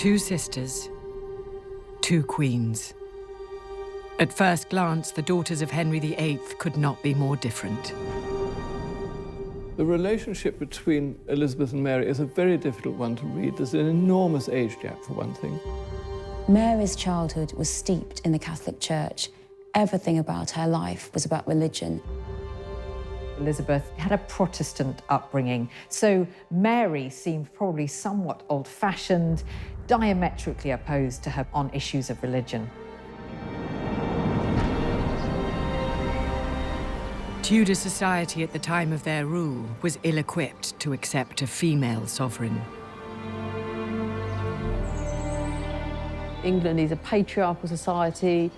Two sisters, two queens. At first glance, the daughters of Henry VIII could not be more different. The relationship between Elizabeth and Mary is a very difficult one to read. There's an enormous age gap, for one thing. Mary's childhood was steeped in the Catholic Church. Everything about her life was about religion. Elizabeth had a Protestant upbringing, so Mary seemed probably somewhat old-fashioned, diametrically opposed to her on issues of religion. Tudor society at the time of their rule was ill-equipped to accept a female sovereign. England is a patriarchal society.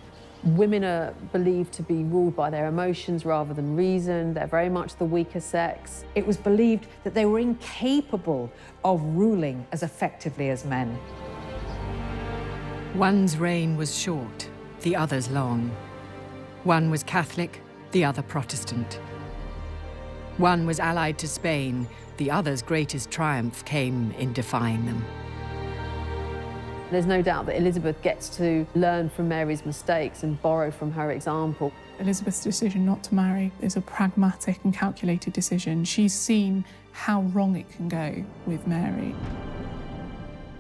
Women are believed to be ruled by their emotions rather than reason. They're very much the weaker sex. It was believed that they were incapable of ruling as effectively as men. One's reign was short, the other's long. One was Catholic, the other Protestant. One was allied to Spain, the other's greatest triumph came in defying them. There's no doubt that Elizabeth gets to learn from Mary's mistakes and borrow from her example. Elizabeth's decision not to marry is a pragmatic and calculated decision. She's seen how wrong it can go with Mary.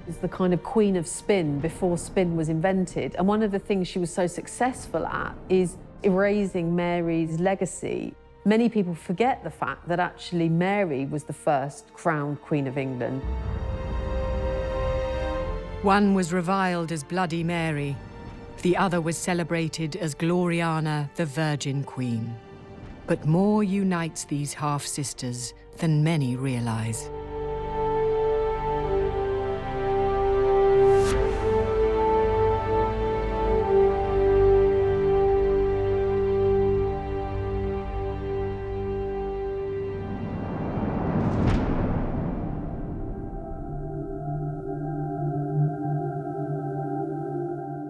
Is the kind of queen of spin before spin was invented. And one of the things she was so successful at is erasing Mary's legacy. Many people forget the fact that actually Mary was the first crowned Queen of England. One was reviled as Bloody Mary. The other was celebrated as Gloriana, the Virgin Queen. But more unites these half-sisters than many realize.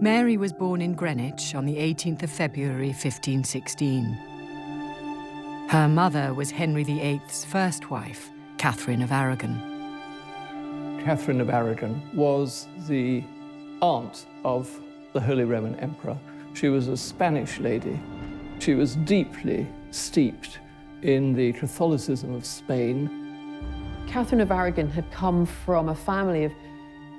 Mary was born in Greenwich on the 18th of February, 1516. Her mother was Henry VIII's first wife, Catherine of Aragon. Catherine of Aragon was the aunt of the Holy Roman Emperor. She was a Spanish lady. She was deeply steeped in the Catholicism of Spain. Catherine of Aragon had come from a family of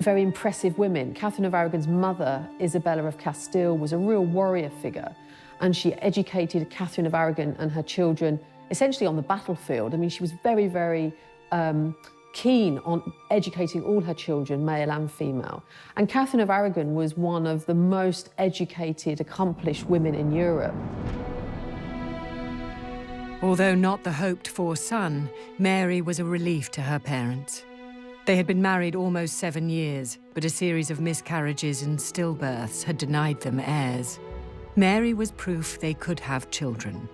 very impressive women. Catherine of Aragon's mother, Isabella of Castile, was a real warrior figure, and she educated Catherine of Aragon and her children essentially on the battlefield. I mean, she was very, very keen on educating all her children, male and female. And Catherine of Aragon was one of the most educated, accomplished women in Europe. Although not the hoped-for son, Mary was a relief to her parents. They had been married almost 7 years, but a series of miscarriages and stillbirths had denied them heirs. Mary was proof they could have children.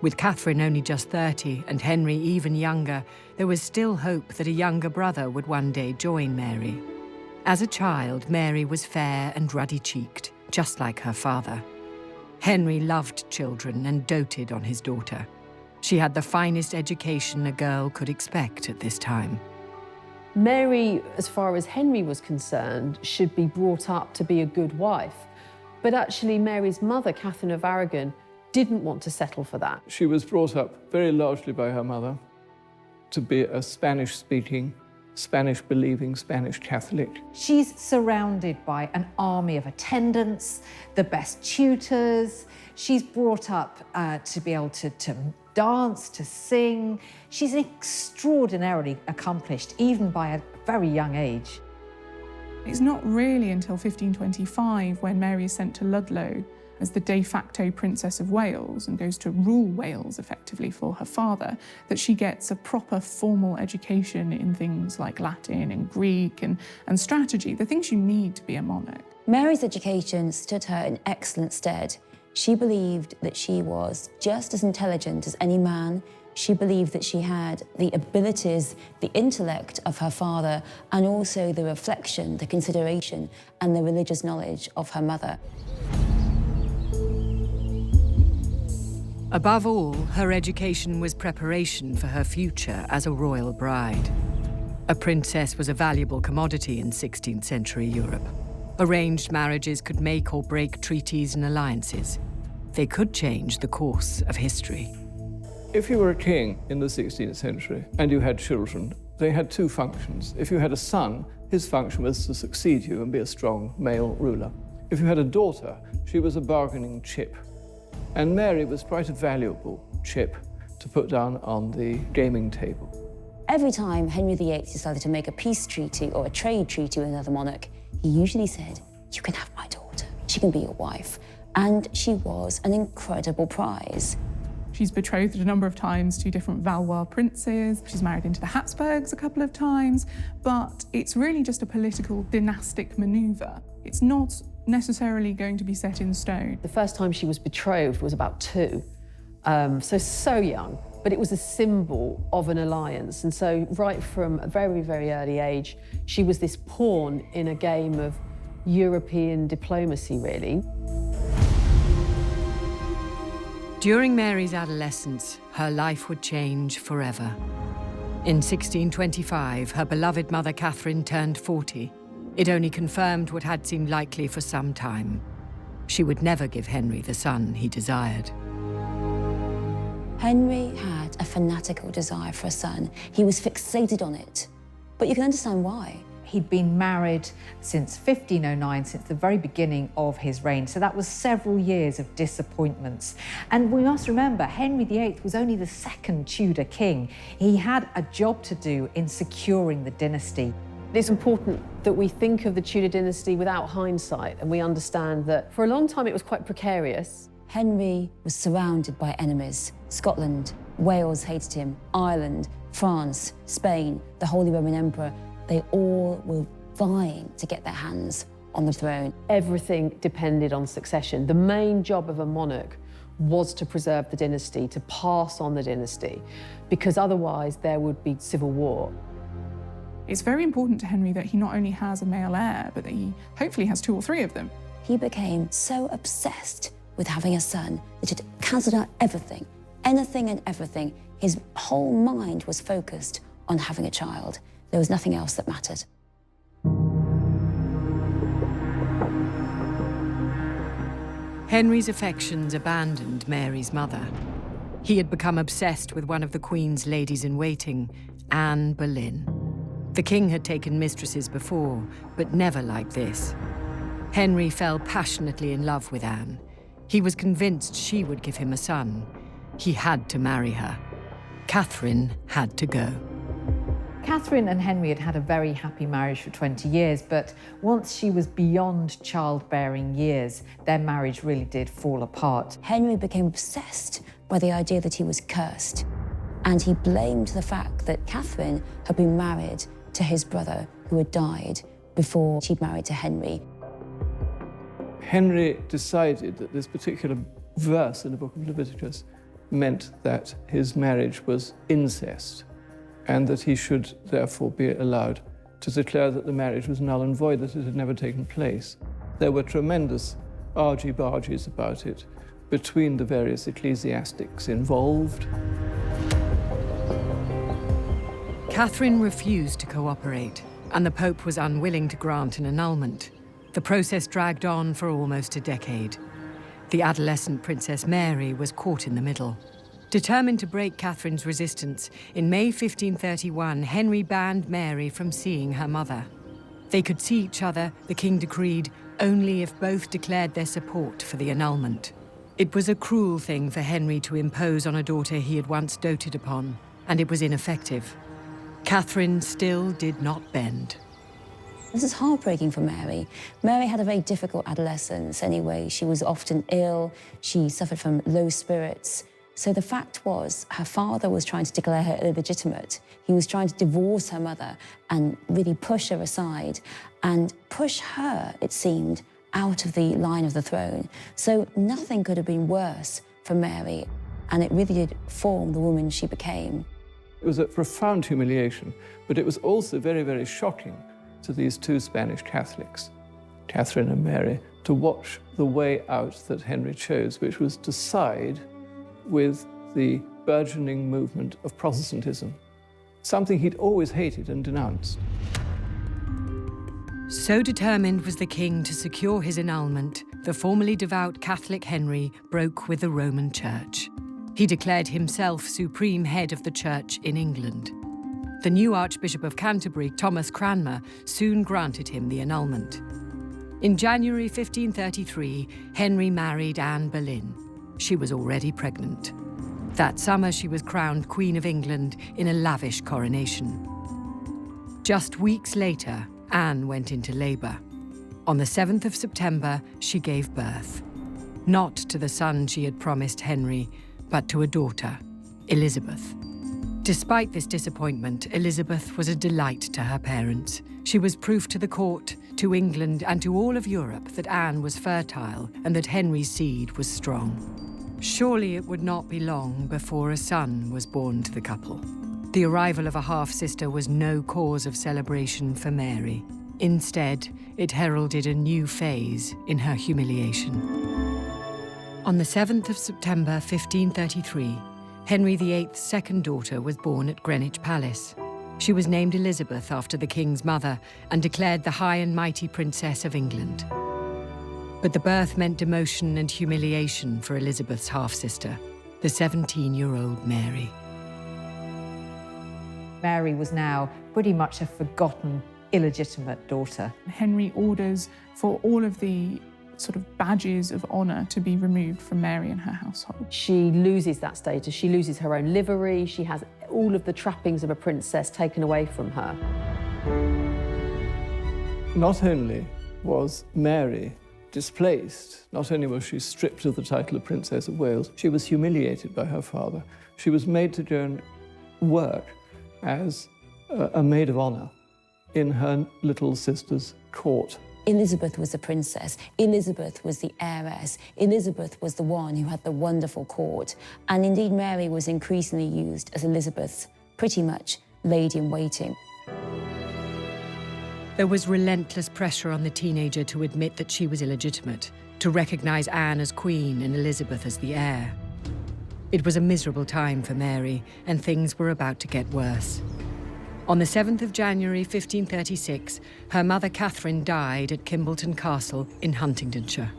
With Catherine only just 30 and Henry even younger, there was still hope that a younger brother would one day join Mary. As a child, Mary was fair and ruddy-cheeked, just like her father. Henry loved children and doted on his daughter. She had the finest education a girl could expect at this time. Mary, as far as Henry was concerned, should be brought up to be a good wife. But actually, Mary's mother, Catherine of Aragon, didn't want to settle for that. She was brought up very largely by her mother to be a Spanish-speaking, Spanish-believing Spanish Catholic. She's surrounded by an army of attendants, the best tutors. She's brought up to be able to dance, to sing. She's extraordinarily accomplished, even by a very young age. It's not really until 1525, when Mary is sent to Ludlow as the de facto Princess of Wales and goes to rule Wales effectively for her father, that she gets a proper formal education in things like Latin and Greek and strategy, the things you need to be a monarch. Mary's education stood her in excellent stead. She believed that she was just as intelligent as any man. She believed that she had the abilities, the intellect of her father, and also the reflection, the consideration, and the religious knowledge of her mother. Above all, her education was preparation for her future as a royal bride. A princess was a valuable commodity in 16th century Europe. Arranged marriages could make or break treaties and alliances. They could change the course of history. If you were a king in the 16th century and you had children, they had two functions. If you had a son, his function was to succeed you and be a strong male ruler. If you had a daughter, she was a bargaining chip. And Mary was quite a valuable chip to put down on the gaming table. Every time Henry VIII decided to make a peace treaty or a trade treaty with another monarch, he usually said, "You can have my daughter, she can be your wife." And she was an incredible prize. She's betrothed a number of times to different Valois princes. She's married into the Habsburgs a couple of times, but it's really just a political dynastic maneuver. It's not necessarily going to be set in stone. The first time she was betrothed was about 2, so young, but it was a symbol of an alliance. And so right from a very, very early age, she was this pawn in a game of European diplomacy, really. During Mary's adolescence, her life would change forever. In 1625, her beloved mother Catherine turned 40. It only confirmed what had seemed likely for some time. She would never give Henry the son he desired. Henry had a fanatical desire for a son. He was fixated on it. But you can understand why. He'd been married since 1509, since the very beginning of his reign. So that was several years of disappointments. And we must remember, Henry VIII was only the second Tudor king. He had a job to do in securing the dynasty. It's important that we think of the Tudor dynasty without hindsight, and we understand that for a long time it was quite precarious. Henry was surrounded by enemies. Scotland, Wales hated him, Ireland, France, Spain, the Holy Roman Emperor. They all were vying to get their hands on the throne. Everything depended on succession. The main job of a monarch was to preserve the dynasty, to pass on the dynasty, because otherwise there would be civil war. It's very important to Henry that he not only has a male heir, but that he hopefully has 2 or 3 of them. He became so obsessed with having a son that it cancelled out everything, anything and everything. His whole mind was focused on having a child. There was nothing else that mattered. Henry's affections abandoned Mary's mother. He had become obsessed with one of the Queen's ladies-in-waiting, Anne Boleyn. The king had taken mistresses before, but never like this. Henry fell passionately in love with Anne. He was convinced she would give him a son. He had to marry her. Catherine had to go. Catherine and Henry had had a very happy marriage for 20 years, but once she was beyond childbearing years, their marriage really did fall apart. Henry became obsessed by the idea that he was cursed, and he blamed the fact that Catherine had been married to his brother, who had died before she'd married to Henry. Henry decided that this particular verse in the book of Leviticus meant that his marriage was incest, and that he should therefore be allowed to declare that the marriage was null and void, that it had never taken place. There were tremendous argy-bargies about it between the various ecclesiastics involved. Catherine refused to cooperate, and the Pope was unwilling to grant an annulment. The process dragged on for almost a decade. The adolescent Princess Mary was caught in the middle. Determined to break Catherine's resistance, in May 1531, Henry banned Mary from seeing her mother. They could see each other, the king decreed, only if both declared their support for the annulment. It was a cruel thing for Henry to impose on a daughter he had once doted upon, and it was ineffective. Catherine still did not bend. This is heartbreaking for Mary. Mary had a very difficult adolescence anyway. She was often ill, she suffered from low spirits. So the fact was, her father was trying to declare her illegitimate. He was trying to divorce her mother and really push her aside and push her, it seemed, out of the line of the throne. So nothing could have been worse for Mary, and it really did form the woman she became. It was a profound humiliation, but it was also very, very shocking to these 2 Spanish Catholics, Catherine and Mary, to watch the way out that Henry chose, which was to side with the burgeoning movement of Protestantism something he'd always hated and denounced. So determined was the king to secure his annulment, the formerly devout Catholic Henry broke with the Roman Church. He declared himself supreme head of the Church in England. The new Archbishop of Canterbury, Thomas Cranmer, soon granted him the annulment. In January 1533, Henry married Anne Boleyn. She was already pregnant. That summer, she was crowned Queen of England in a lavish coronation. Just weeks later, Anne went into labour. On the 7th of September, she gave birth. Not to the son she had promised Henry, but to a daughter, Elizabeth. Despite this disappointment, Elizabeth was a delight to her parents. She was proof to the court, to England, and to all of Europe that Anne was fertile and that Henry's seed was strong. Surely it would not be long before a son was born to the couple. The arrival of a half-sister was no cause of celebration for Mary. Instead, it heralded a new phase in her humiliation. On the 7th of September 1533, Henry VIII's second daughter was born at Greenwich Palace. She was named Elizabeth after the king's mother and declared the high and mighty Princess of England. But the birth meant demotion and humiliation for Elizabeth's half-sister, the 17-year-old Mary. Mary was now pretty much a forgotten, illegitimate daughter. Henry orders for all of the sort of badges of honour to be removed from Mary and her household. She loses that status. She loses her own livery. She has all of the trappings of a princess taken away from her. Not only was Mary displaced, not only was she stripped of the title of Princess of Wales, she was humiliated by her father. She was made to go and work as a maid of honour in her little sister's court. Elizabeth was the princess. Elizabeth was the heiress. Elizabeth was the one who had the wonderful court. And indeed, Mary was increasingly used as Elizabeth's pretty much lady-in-waiting. There was relentless pressure on the teenager to admit that she was illegitimate, to recognise Anne as queen and Elizabeth as the heir. It was a miserable time for Mary, and things were about to get worse. On the 7th of January 1536, her mother Catherine died at Kimbleton Castle in Huntingdonshire.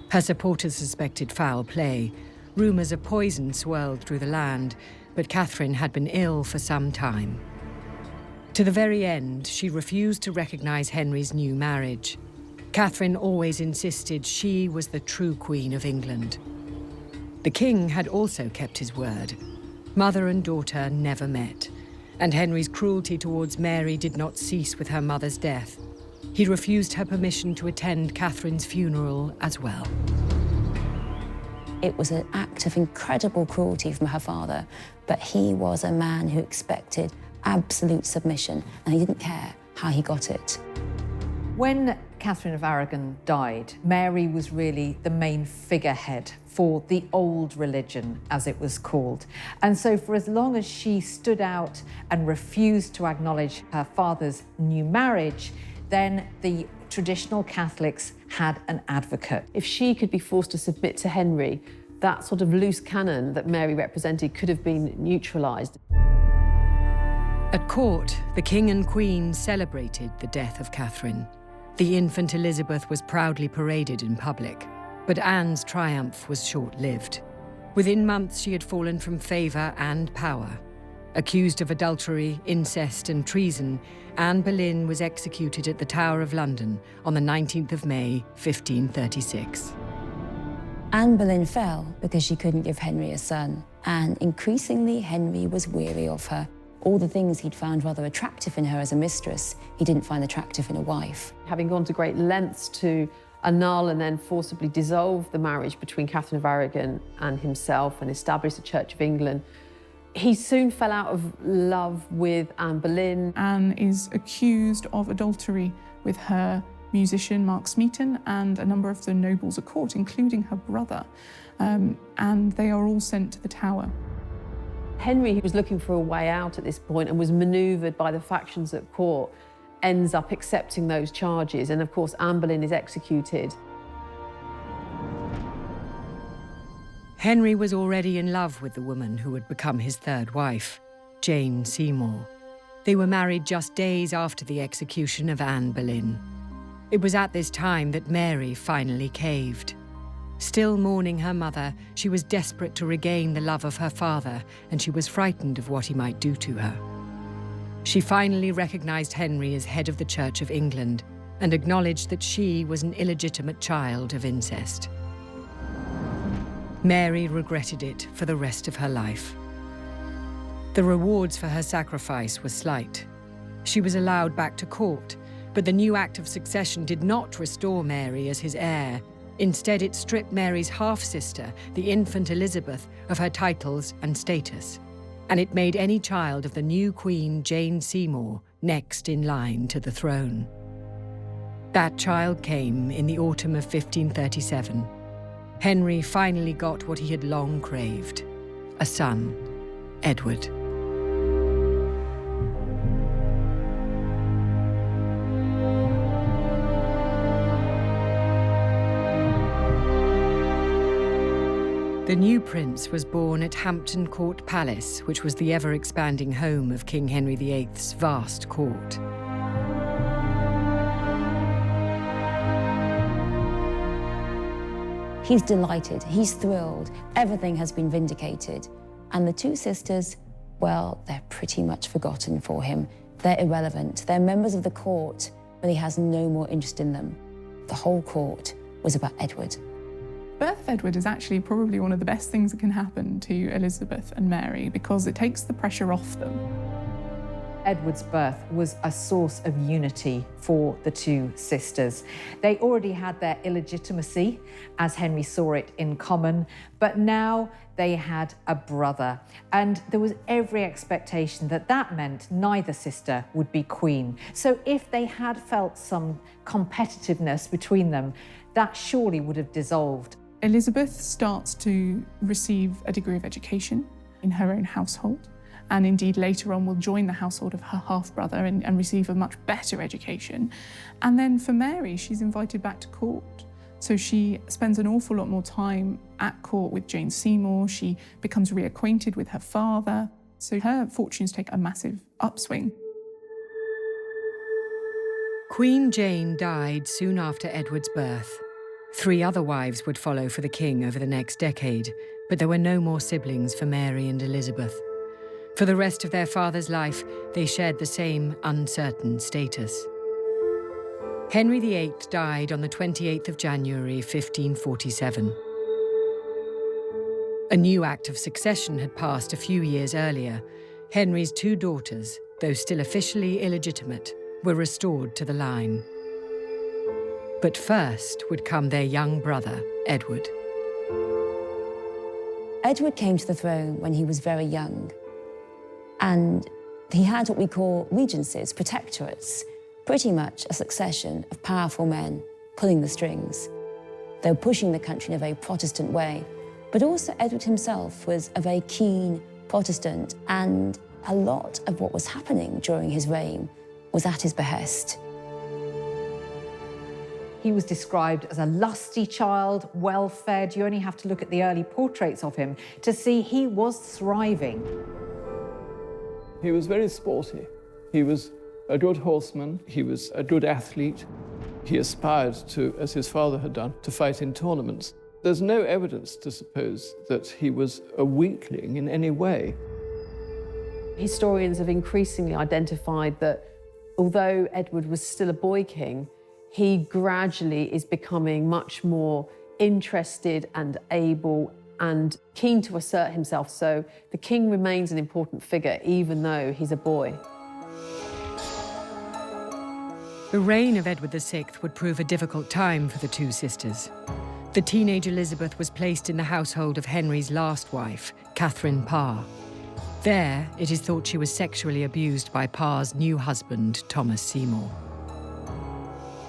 Her supporters suspected foul play. Rumours of poison swirled through the land, but Catherine had been ill for some time. To the very end, she refused to recognise Henry's new marriage. Catherine always insisted she was the true Queen of England. The king had also kept his word. Mother and daughter never met, and Henry's cruelty towards Mary did not cease with her mother's death. He refused her permission to attend Catherine's funeral as well. It was an act of incredible cruelty from her father, but he was a man who expected absolute submission, and he didn't care how he got it. When Catherine of Aragon died, Mary was really the main figurehead for the old religion, as it was called. And so for as long as she stood out and refused to acknowledge her father's new marriage, then the traditional Catholics had an advocate. If she could be forced to submit to Henry, that sort of loose cannon that Mary represented could have been neutralised. At court, the king and queen celebrated the death of Catherine. The infant Elizabeth was proudly paraded in public, but Anne's triumph was short-lived. Within months, she had fallen from favour and power. Accused of adultery, incest and treason, Anne Boleyn was executed at the Tower of London on the 19th of May, 1536. Anne Boleyn fell because she couldn't give Henry a son, and increasingly Henry was weary of her. All the things he'd found rather attractive in her as a mistress, he didn't find attractive in a wife. Having gone to great lengths to annul and then forcibly dissolve the marriage between Catherine of Aragon and himself and establish the Church of England, he soon fell out of love with Anne Boleyn. Anne is accused of adultery with her musician Mark Smeaton and a number of the nobles at court, including her brother, and they are all sent to the Tower. Henry, who was looking for a way out at this point and was manoeuvred by the factions at court, ends up accepting those charges, and of course Anne Boleyn is executed. Henry was already in love with the woman who would become his third wife, Jane Seymour. They were married just days after the execution of Anne Boleyn. It was at this time that Mary finally caved. Still mourning her mother, she was desperate to regain the love of her father, and she was frightened of what he might do to her. She finally recognized Henry as head of the Church of England and acknowledged that she was an illegitimate child of incest. Mary regretted it for the rest of her life. The rewards for her sacrifice were slight. She was allowed back to court, but the new Act of Succession did not restore Mary as his heir. Instead, it stripped Mary's half-sister, the infant Elizabeth, of her titles and status, and it made any child of the new Queen, Jane Seymour, next in line to the throne. That child came in the autumn of 1537. Henry finally got what he had long craved, a son, Edward. The new prince was born at Hampton Court Palace, which was the ever-expanding home of King Henry VIII's vast court. He's delighted, he's thrilled, everything has been vindicated. And the two sisters, well, they're pretty much forgotten for him. They're irrelevant, they're members of the court, but he has no more interest in them. The whole court was about Edward. Birth of Edward is actually probably one of the best things that can happen to Elizabeth and Mary because it takes the pressure off them. Edward's birth was a source of unity for the two sisters. They already had their illegitimacy, as Henry saw it in common, but now they had a brother. And there was every expectation that that meant neither sister would be queen. So if they had felt some competitiveness between them, that surely would have dissolved. Elizabeth starts to receive a degree of education in her own household, and indeed later on will join the household of her half-brother and receive a much better education. And then for Mary, she's invited back to court. So she spends an awful lot more time at court with Jane Seymour. She becomes reacquainted with her father. So her fortunes take a massive upswing. Queen Jane died soon after Edward's birth. 3 other wives would follow for the king over the next decade, but there were no more siblings for Mary and Elizabeth. For the rest of their father's life, they shared the same uncertain status. Henry VIII died on the 28th of January, 1547. A new Act of Succession had passed a few years earlier. Henry's 2 daughters, though still officially illegitimate, were restored to the line. But first would come their young brother, Edward. Edward came to the throne when he was very young, and he had what we call regencies, protectorates, pretty much a succession of powerful men pulling the strings. They were pushing the country in a very Protestant way, but also Edward himself was a very keen Protestant, and a lot of what was happening during his reign was at his behest. He was described as a lusty child, well-fed. You only have to look at the early portraits of him to see he was thriving. He was very sporty. He was a good horseman. He was a good athlete. He aspired to, as his father had done, to fight in tournaments. There's no evidence to suppose that he was a weakling in any way. Historians have increasingly identified that although Edward was still a boy king, he gradually is becoming much more interested and able and keen to assert himself. So the king remains an important figure, even though he's a boy. The reign of Edward VI would prove a difficult time for the 2 sisters. The teenage Elizabeth was placed in the household of Henry's last wife, Catherine Parr. There, it is thought she was sexually abused by Parr's new husband, Thomas Seymour.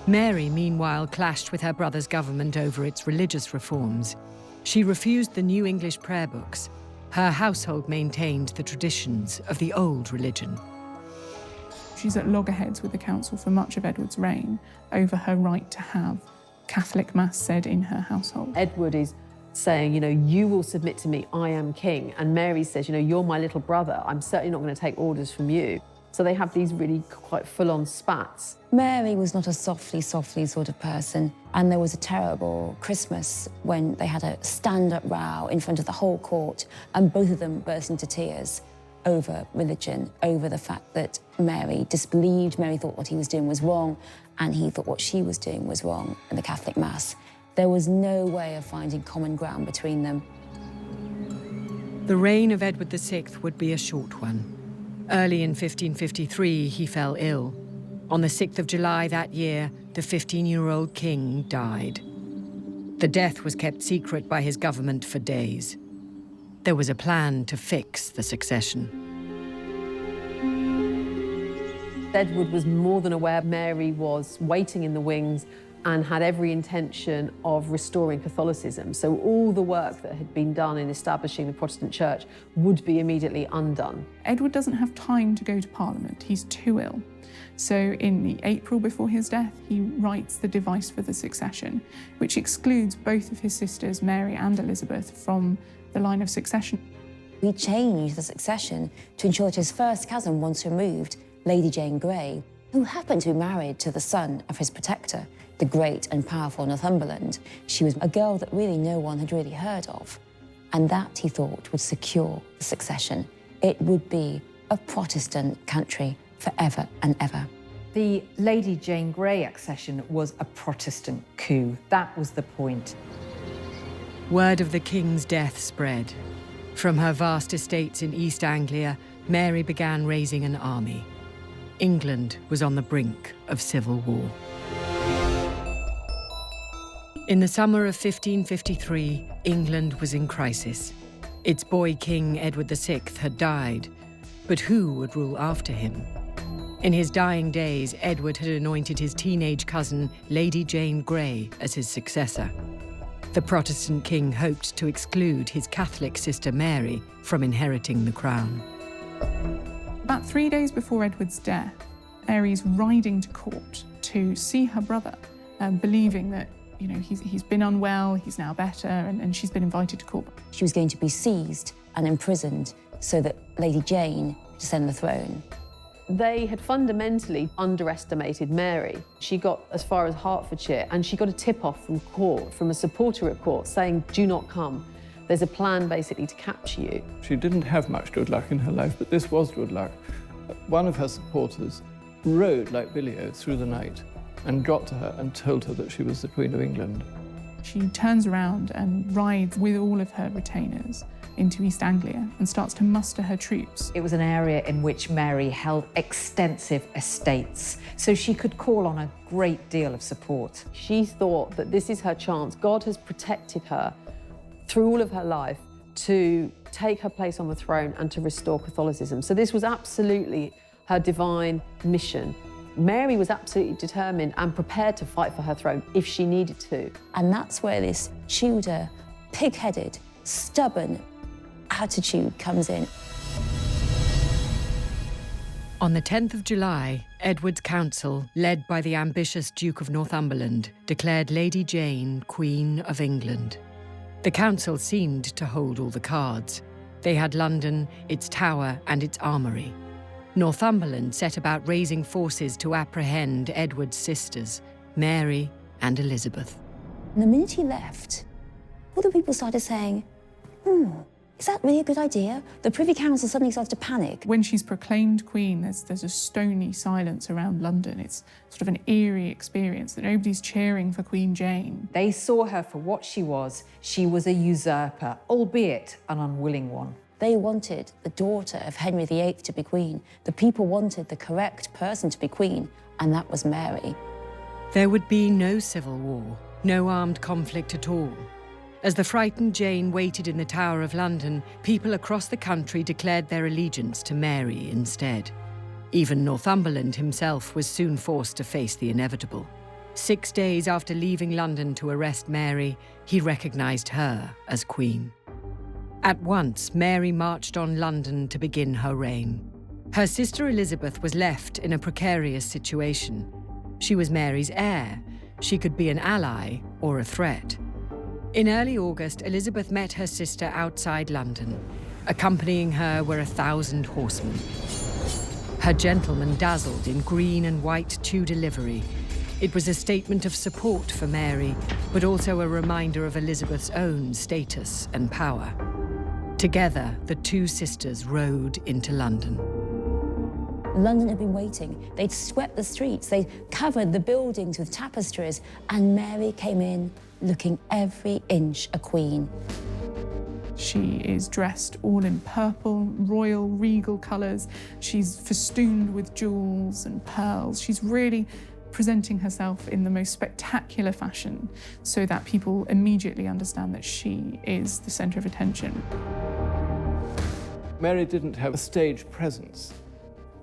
Mary, meanwhile, clashed with her brother's government over its religious reforms. She refused the new English prayer books. Her household maintained the traditions of the old religion. She's at loggerheads with the council for much of Edward's reign over her right to have Catholic mass said in her household. Edward is saying, you will submit to me, I am king. And Mary says, you're my little brother. I'm certainly not going to take orders from you. So they have these really quite full-on spats. Mary was not a softly sort of person, and there was a terrible Christmas when they had a stand-up row in front of the whole court, and both of them burst into tears over religion, over the fact that Mary disbelieved. Mary thought what he was doing was wrong, and he thought what she was doing was wrong in the Catholic Mass. There was no way of finding common ground between them. The reign of Edward VI would be a short one. Early in 1553, he fell ill. On the 6th of July that year, the 15-year-old king died. The death was kept secret by his government for days. There was a plan to fix the succession. Edward was more than aware Mary was waiting in the wings and had every intention of restoring Catholicism. So all the work that had been done in establishing the Protestant Church would be immediately undone. Edward doesn't have time to go to Parliament. He's too ill. So in the April before his death, he writes the device for the succession, which excludes both of his sisters, Mary and Elizabeth, from the line of succession. He changed the succession to ensure that his first cousin, once removed, Lady Jane Grey, who happened to be married to the son of his protector, the great and powerful Northumberland. She was a girl that really no one had really heard of. And that, he thought, would secure the succession. It would be a Protestant country forever and ever. The Lady Jane Grey accession was a Protestant coup. That was the point. Word of the king's death spread. From her vast estates in East Anglia, Mary began raising an army. England was on the brink of civil war. In the summer of 1553, England was in crisis. Its boy king, Edward VI, had died, but who would rule after him? In his dying days, Edward had anointed his teenage cousin, Lady Jane Grey, as his successor. The Protestant king hoped to exclude his Catholic sister Mary from inheriting the crown. About 3 days before Edward's death, Mary's riding to court to see her brother, believing that he's been unwell, he's now better, and she's been invited to court. She was going to be seized and imprisoned so that Lady Jane could ascend the throne. They had fundamentally underestimated Mary. She got as far as Hertfordshire, and she got a tip-off from court, from a supporter at court, saying, "Do not come. There's a plan, basically, to capture you." She didn't have much good luck in her life, but this was good luck. One of her supporters rode like Billy-O through the night and got to her and told her that she was the Queen of England. She turns around and rides with all of her retainers into East Anglia and starts to muster her troops. It was an area in which Mary held extensive estates, so she could call on a great deal of support. She thought that this is her chance. God has protected her through all of her life to take her place on the throne and to restore Catholicism. So this was absolutely her divine mission. Mary was absolutely determined and prepared to fight for her throne if she needed to. And that's where this Tudor, pig-headed, stubborn attitude comes in. On the 10th of July, Edward's council, led by the ambitious Duke of Northumberland, declared Lady Jane Queen of England. The council seemed to hold all the cards. They had London, its tower, and its armoury. Northumberland set about raising forces to apprehend Edward's sisters, Mary and Elizabeth. And the minute he left, all the people started saying, is that really a good idea? The Privy Council suddenly starts to panic. When she's proclaimed queen, there's a stony silence around London. It's sort of an eerie experience that nobody's cheering for Queen Jane. They saw her for what she was. She was a usurper, albeit an unwilling one. They wanted the daughter of Henry VIII to be queen. The people wanted the correct person to be queen, and that was Mary. There would be no civil war, no armed conflict at all. As the frightened Jane waited in the Tower of London, people across the country declared their allegiance to Mary instead. Even Northumberland himself was soon forced to face the inevitable. 6 days after leaving London to arrest Mary, he recognised her as queen. At once, Mary marched on London to begin her reign. Her sister Elizabeth was left in a precarious situation. She was Mary's heir. She could be an ally or a threat. In early August, Elizabeth met her sister outside London. Accompanying her were 1,000 horsemen. Her gentlemen dazzled in green and white Tudor livery. It was a statement of support for Mary, but also a reminder of Elizabeth's own status and power. Together, the two sisters rode into London. London had been waiting. They'd swept the streets, they'd covered the buildings with tapestries, and Mary came in looking every inch a queen. She is dressed all in purple, royal, regal colours. She's festooned with jewels and pearls. She's really presenting herself in the most spectacular fashion so that people immediately understand that she is the centre of attention. Mary didn't have a stage presence.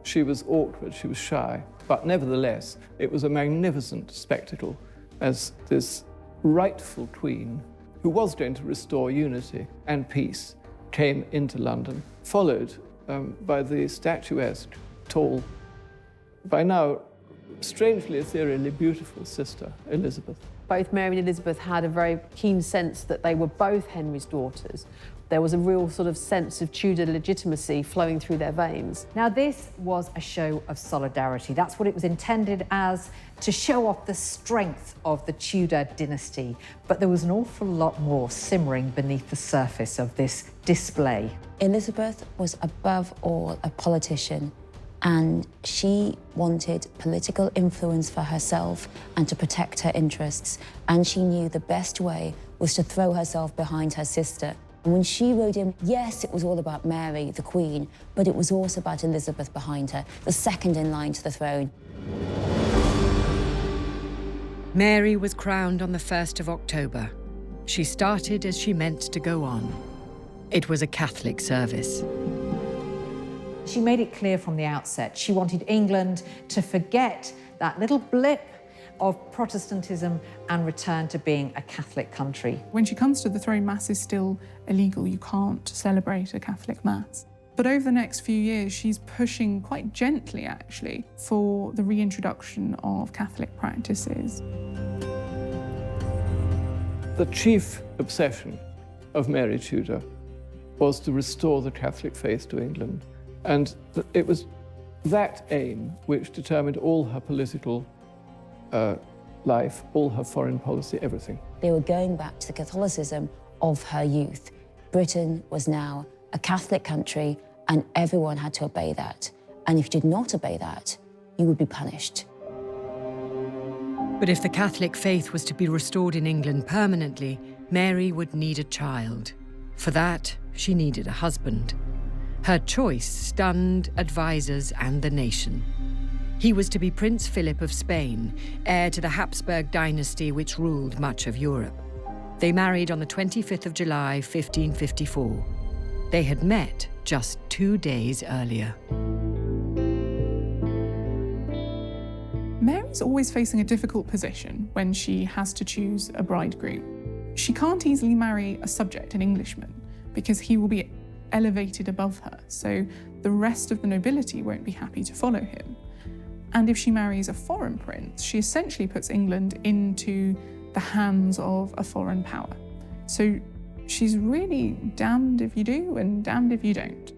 She was awkward, she was shy, but nevertheless, it was a magnificent spectacle as this rightful queen, who was going to restore unity and peace, came into London, followed by the statuesque, tall, by now strangely ethereally beautiful sister, Elizabeth. Both Mary and Elizabeth had a very keen sense that they were both Henry's daughters. There was a real sort of sense of Tudor legitimacy flowing through their veins. Now, this was a show of solidarity. That's what it was intended as, to show off the strength of the Tudor dynasty. But there was an awful lot more simmering beneath the surface of this display. Elizabeth was above all a politician, and she wanted political influence for herself and to protect her interests. And she knew the best way was to throw herself behind her sister. And when she rode in, yes, it was all about Mary, the Queen, but it was also about Elizabeth behind her, the second in line to the throne. Mary was crowned on the 1st of October. She started as she meant to go on. It was a Catholic service. She made it clear from the outset she wanted England to forget that little blip of Protestantism and return to being a Catholic country. When she comes to the throne, Mass is still illegal. You can't celebrate a Catholic Mass. But over the next few years, she's pushing quite gently, actually, for the reintroduction of Catholic practices. The chief obsession of Mary Tudor was to restore the Catholic faith to England. And it was that aim which determined all her political life, all her foreign policy, everything. They were going back to the Catholicism of her youth. Britain was now a Catholic country, and everyone had to obey that. And if you did not obey that, you would be punished. But if the Catholic faith was to be restored in England permanently, Mary would need a child. For that, she needed a husband. Her choice stunned advisors and the nation. He was to be Prince Philip of Spain, heir to the Habsburg dynasty which ruled much of Europe. They married on the 25th of July, 1554. They had met just 2 days earlier. Mary's always facing a difficult position when she has to choose a bridegroom. She can't easily marry a subject, an Englishman, because he will be elevated above her, so the rest of the nobility won't be happy to follow him. And if she marries a foreign prince, she essentially puts England into the hands of a foreign power. So she's really damned if you do and damned if you don't.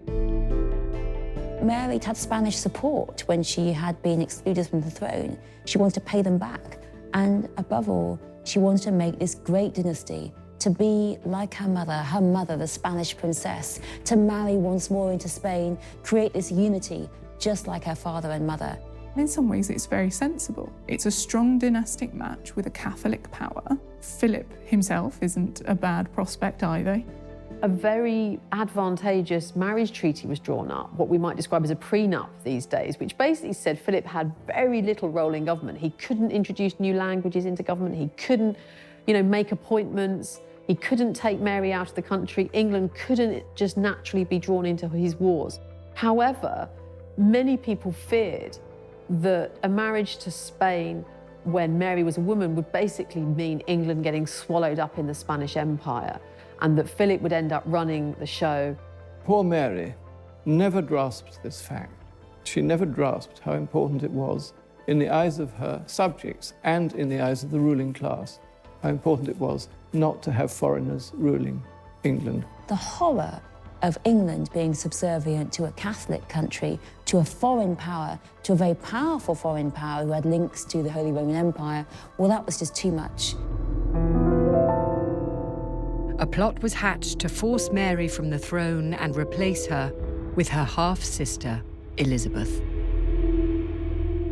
Mary had Spanish support when she had been excluded from the throne. She wanted to pay them back. And above all, she wanted to make this great dynasty to be like her mother, the Spanish princess, to marry once more into Spain, create this unity, just like her father and mother. In some ways, it's very sensible. It's a strong dynastic match with a Catholic power. Philip himself isn't a bad prospect either. A very advantageous marriage treaty was drawn up, what we might describe as a prenup these days, which basically said Philip had very little role in government. He couldn't introduce new languages into government. He couldn't, make appointments. He couldn't take Mary out of the country. England couldn't just naturally be drawn into his wars. However, many people feared that a marriage to Spain when Mary was a woman would basically mean England getting swallowed up in the Spanish Empire, and that Philip would end up running the show. Poor Mary never grasped this fact. She never grasped how important it was in the eyes of her subjects and in the eyes of the ruling class, how important it was not to have foreigners ruling England. The horror of England being subservient to a Catholic country, to a foreign power, to a very powerful foreign power who had links to the Holy Roman Empire, well, that was just too much. A plot was hatched to force Mary from the throne and replace her with her half-sister, Elizabeth.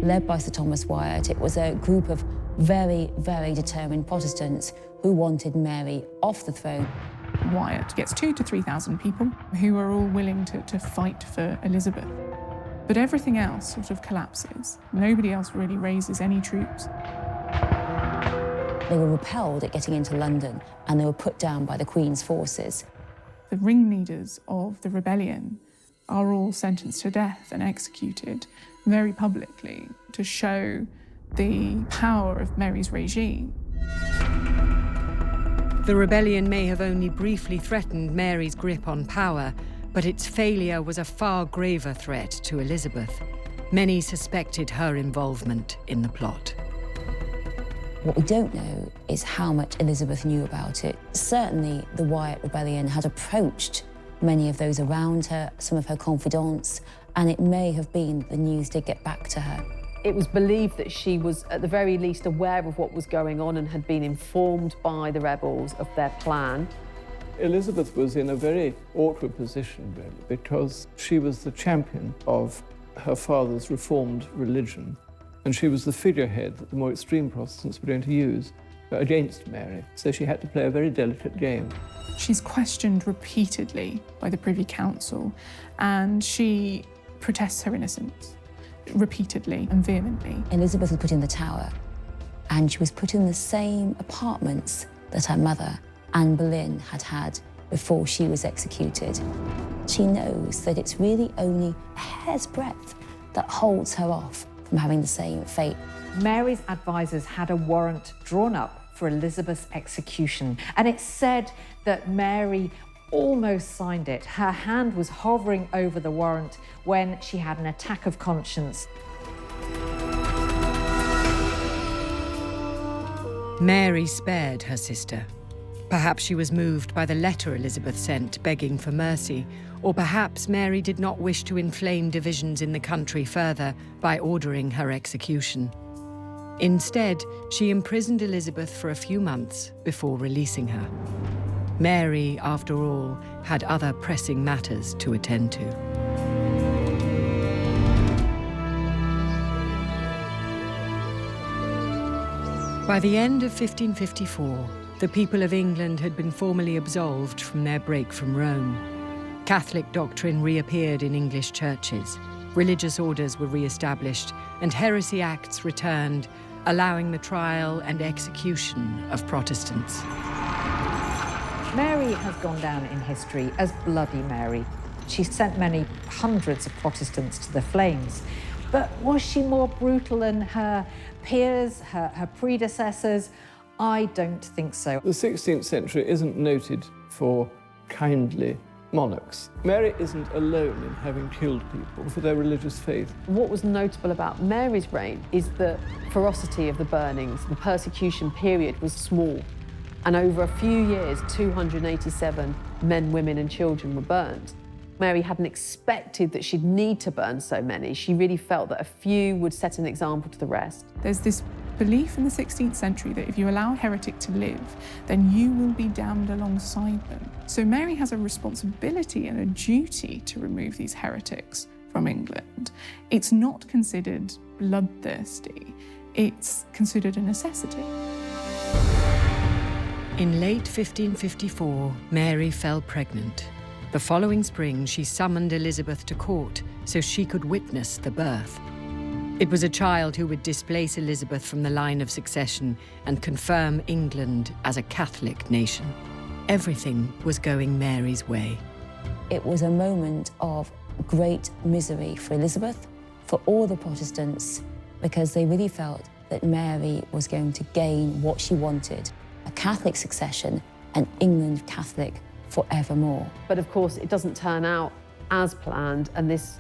Led by Sir Thomas Wyatt, it was a group of very, very determined Protestants who wanted Mary off the throne. Wyatt gets 2,000 to 3,000 people who are all willing to fight for Elizabeth. But everything else sort of collapses. Nobody else really raises any troops. They were repelled at getting into London, and they were put down by the Queen's forces. The ringleaders of the rebellion are all sentenced to death and executed very publicly to show the power of Mary's regime. The rebellion may have only briefly threatened Mary's grip on power, but its failure was a far graver threat to Elizabeth. Many suspected her involvement in the plot. What we don't know is how much Elizabeth knew about it. Certainly, the Wyatt rebellion had approached many of those around her, some of her confidants, and it may have been the news did get back to her. It was believed that she was, at the very least, aware of what was going on and had been informed by the rebels of their plan. Elizabeth was in a very awkward position, really, because she was the champion of her father's reformed religion, and she was the figurehead that the more extreme Protestants were going to use against Mary, so she had to play a very delicate game. She's questioned repeatedly by the Privy Council, and she protests her innocence repeatedly and vehemently. Elizabeth was put in the Tower, and she was put in the same apartments that her mother, Anne Boleyn, had had before she was executed. She knows that it's really only a hair's breadth that holds her off from having the same fate. Mary's advisors had a warrant drawn up for Elizabeth's execution, and it said that Mary almost signed it. Her hand was hovering over the warrant when she had an attack of conscience. Mary spared her sister. Perhaps she was moved by the letter Elizabeth sent begging for mercy, or perhaps Mary did not wish to inflame divisions in the country further by ordering her execution. Instead, she imprisoned Elizabeth for a few months before releasing her. Mary, after all, had other pressing matters to attend to. By the end of 1554, the people of England had been formally absolved from their break from Rome. Catholic doctrine reappeared in English churches, religious orders were re-established, and heresy acts returned, allowing the trial and execution of Protestants. Mary has gone down in history as Bloody Mary. She sent many hundreds of Protestants to the flames. But was she more brutal than her peers, her predecessors? I don't think so. The 16th century isn't noted for kindly monarchs. Mary isn't alone in having killed people for their religious faith. What was notable about Mary's reign is the ferocity of the burnings. The persecution period was small, and over a few years, 287 men, women and children were burned. Mary hadn't expected that she'd need to burn so many. She really felt that a few would set an example to the rest. There's this belief in the 16th century that if you allow a heretic to live, then you will be damned alongside them. So Mary has a responsibility and a duty to remove these heretics from England. It's not considered bloodthirsty. It's considered a necessity. In late 1554, Mary fell pregnant. The following spring, she summoned Elizabeth to court so she could witness the birth. It was a child who would displace Elizabeth from the line of succession and confirm England as a Catholic nation. Everything was going Mary's way. It was a moment of great misery for Elizabeth, for all the Protestants, because they really felt that Mary was going to gain what she wanted, a Catholic succession, and England Catholic forevermore. But of course, it doesn't turn out as planned, and this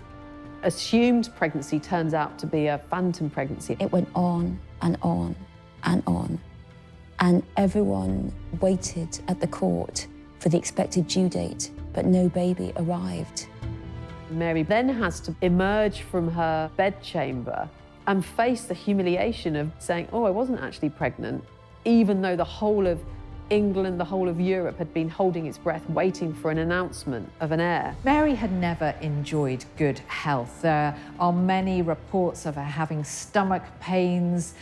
assumed pregnancy turns out to be a phantom pregnancy. It went on and on and on, and everyone waited at the court for the expected due date, but no baby arrived. Mary then has to emerge from her bedchamber and face the humiliation of saying, oh, I wasn't actually pregnant, even though the whole of England, the whole of Europe had been holding its breath, waiting for an announcement of an heir. Mary had never enjoyed good health. There are many reports of her having stomach pains,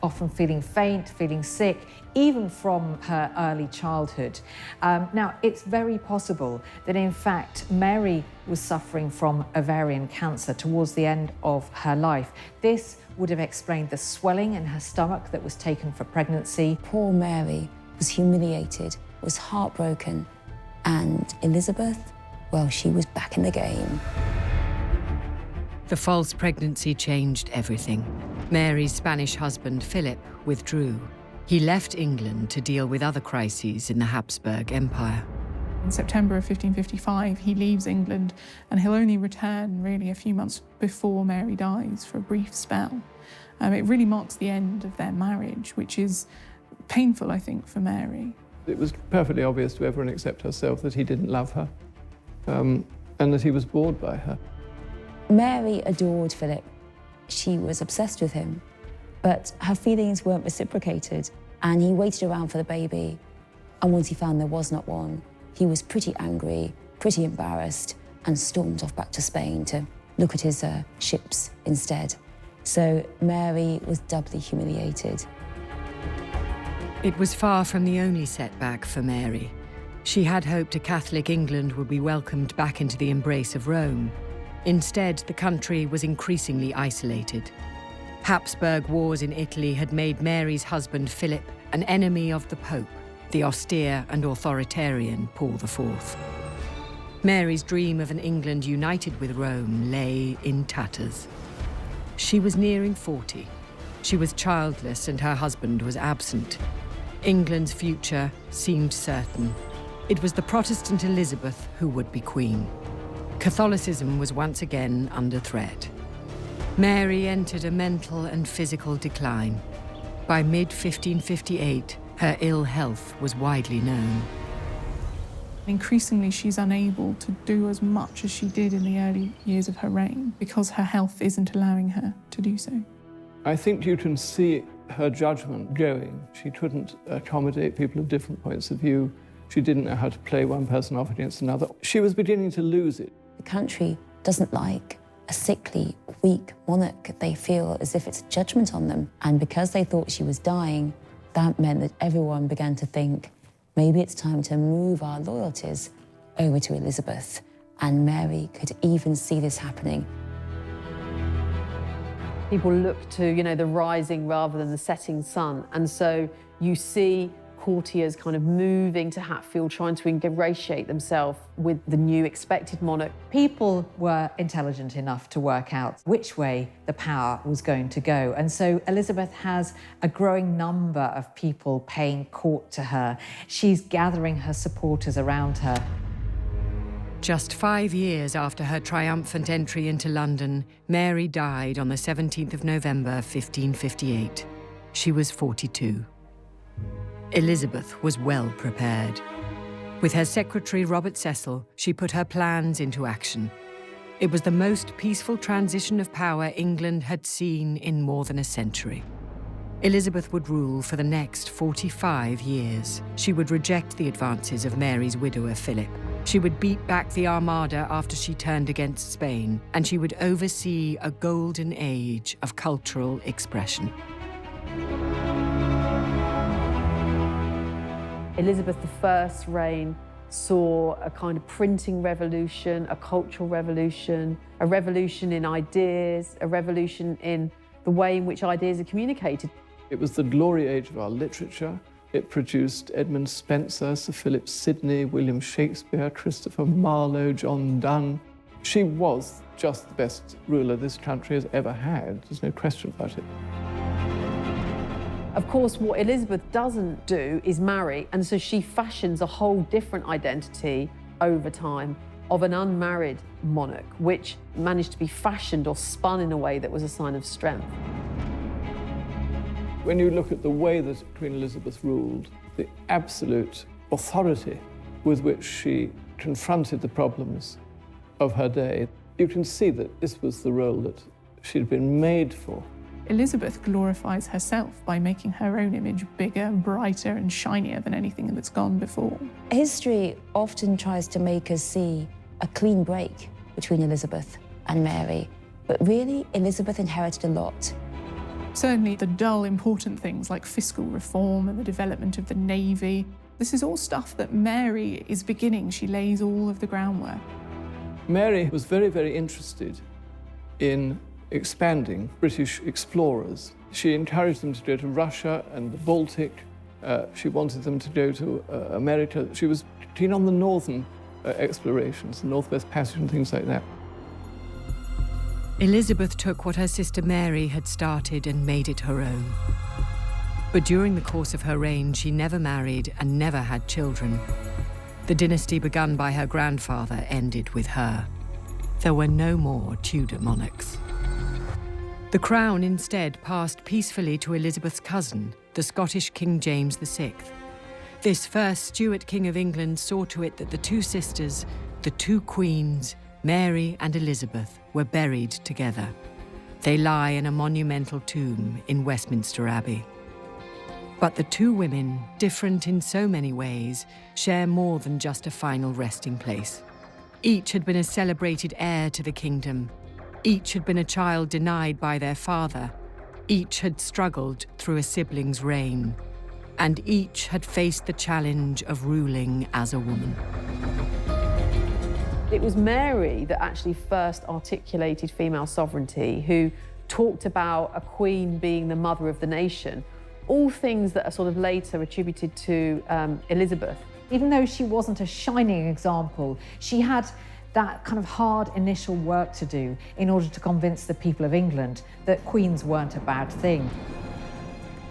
often feeling faint, feeling sick, even from her early childhood. Now, it's very possible that, in fact, Mary was suffering from ovarian cancer towards the end of her life. This would have explained the swelling in her stomach that was taken for pregnancy. Poor Mary was humiliated, was heartbroken, and Elizabeth, well, she was back in the game. The false pregnancy changed everything. Mary's Spanish husband, Philip, withdrew. He left England to deal with other crises in the Habsburg Empire. In September of 1555, he leaves England, and he'll only return really a few months before Mary dies for a brief spell. It really marks the end of their marriage, which is painful, I think, for Mary. It was perfectly obvious to everyone except herself that he didn't love her, and that he was bored by her. Mary adored Philip. She was obsessed with him, but her feelings weren't reciprocated, and he waited around for the baby, and once he found there was not one, he was pretty angry, pretty embarrassed, and stormed off back to Spain to look at his ships instead. So Mary was doubly humiliated. It was far from the only setback for Mary. She had hoped a Catholic England would be welcomed back into the embrace of Rome. Instead, the country was increasingly isolated. Habsburg wars in Italy had made Mary's husband Philip an enemy of the Pope, the austere and authoritarian Paul IV. Mary's dream of an England united with Rome lay in tatters. She was nearing 40. She was childless and her husband was absent. England's future seemed certain. It was the Protestant Elizabeth who would be queen. Catholicism was once again under threat. Mary entered a mental and physical decline. By mid-1558, her ill health was widely known. Increasingly, she's unable to do as much as she did in the early years of her reign because her health isn't allowing her to do so. I think you can see her judgment going. She couldn't accommodate people of different points of view. She didn't know how to play one person off against another. She was beginning to lose it. The country doesn't like a sickly, weak monarch. They feel as if it's a judgment on them. And because they thought she was dying, that meant that everyone began to think, maybe it's time to move our loyalties over to Elizabeth. And Mary could even see this happening. People look to, the rising rather than the setting sun. And so you see courtiers kind of moving to Hatfield, trying to ingratiate themselves with the new expected monarch. People were intelligent enough to work out which way the power was going to go. And so Elizabeth has a growing number of people paying court to her. She's gathering her supporters around her. Just 5 years after her triumphant entry into London, Mary died on the 17th of November, 1558. She was 42. Elizabeth was well prepared. With her secretary, Robert Cecil, she put her plans into action. It was the most peaceful transition of power England had seen in more than a century. Elizabeth would rule for the next 45 years. She would reject the advances of Mary's widower, Philip. She would beat back the Armada after she turned against Spain, and she would oversee a golden age of cultural expression. Elizabeth I's reign saw a kind of printing revolution, a cultural revolution, a revolution in ideas, a revolution in the way in which ideas are communicated. It was the glory age of our literature. It produced Edmund Spenser, Sir Philip Sidney, William Shakespeare, Christopher Marlowe, John Donne. She was just the best ruler this country has ever had. There's no question about it. Of course, what Elizabeth doesn't do is marry, and so she fashions a whole different identity over time of an unmarried monarch, which managed to be fashioned or spun in a way that was a sign of strength. When you look at the way that Queen Elizabeth ruled, the absolute authority with which she confronted the problems of her day. You can see that this was the role that she'd been made for. Elizabeth glorifies herself by making her own image bigger, brighter and shinier than anything that's gone before. History often tries to make us see a clean break between Elizabeth and Mary, but really Elizabeth inherited a lot. Certainly the dull, important things like fiscal reform and the development of the navy, this is all stuff that Mary is beginning. She lays all of the groundwork. Mary was very, very interested in expanding British explorers. She encouraged them to go to Russia and the Baltic. She wanted them to go to America. She was keen on the northern explorations, the Northwest Passage and things like that. Elizabeth took what her sister Mary had started and made it her own. But during the course of her reign, she never married and never had children. The dynasty begun by her grandfather ended with her. There were no more Tudor monarchs. The crown instead passed peacefully to Elizabeth's cousin, the Scottish King James VI. This first Stuart King of England saw to it that the two sisters, the two queens, Mary and Elizabeth, were buried together. They lie in a monumental tomb in Westminster Abbey. But the two women, different in so many ways, share more than just a final resting place. Each had been a celebrated heir to the kingdom. Each had been a child denied by their father. Each had struggled through a sibling's reign. And each had faced the challenge of ruling as a woman. It was Mary that actually first articulated female sovereignty, who talked about a queen being the mother of the nation, all things that are sort of later attributed to Elizabeth. Even though she wasn't a shining example, she had that kind of hard initial work to do in order to convince the people of England that queens weren't a bad thing.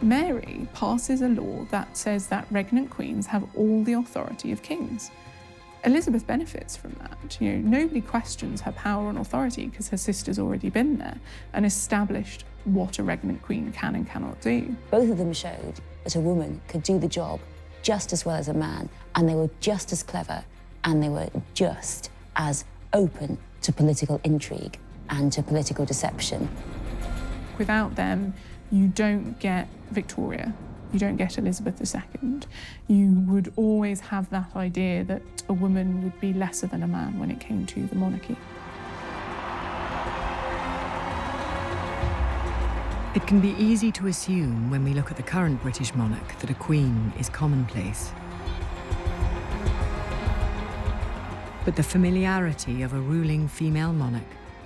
Mary passes a law that says that regnant queens have all the authority of kings. Elizabeth benefits from that. Nobody questions her power and authority because her sister's already been there and established what a regnant queen can and cannot do. Both of them showed that a woman could do the job just as well as a man, and they were just as clever, and they were just as open to political intrigue and to political deception. Without them, you don't get Victoria, you don't get Elizabeth II. You would always have that idea that a woman would be lesser than a man when it came to the monarchy. It can be easy to assume when we look at the current British monarch that a queen is commonplace. But the familiarity of a ruling female monarch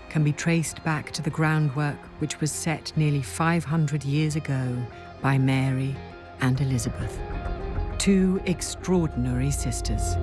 can be traced back to the groundwork which was set nearly 500 years ago by Mary and Elizabeth, two extraordinary sisters.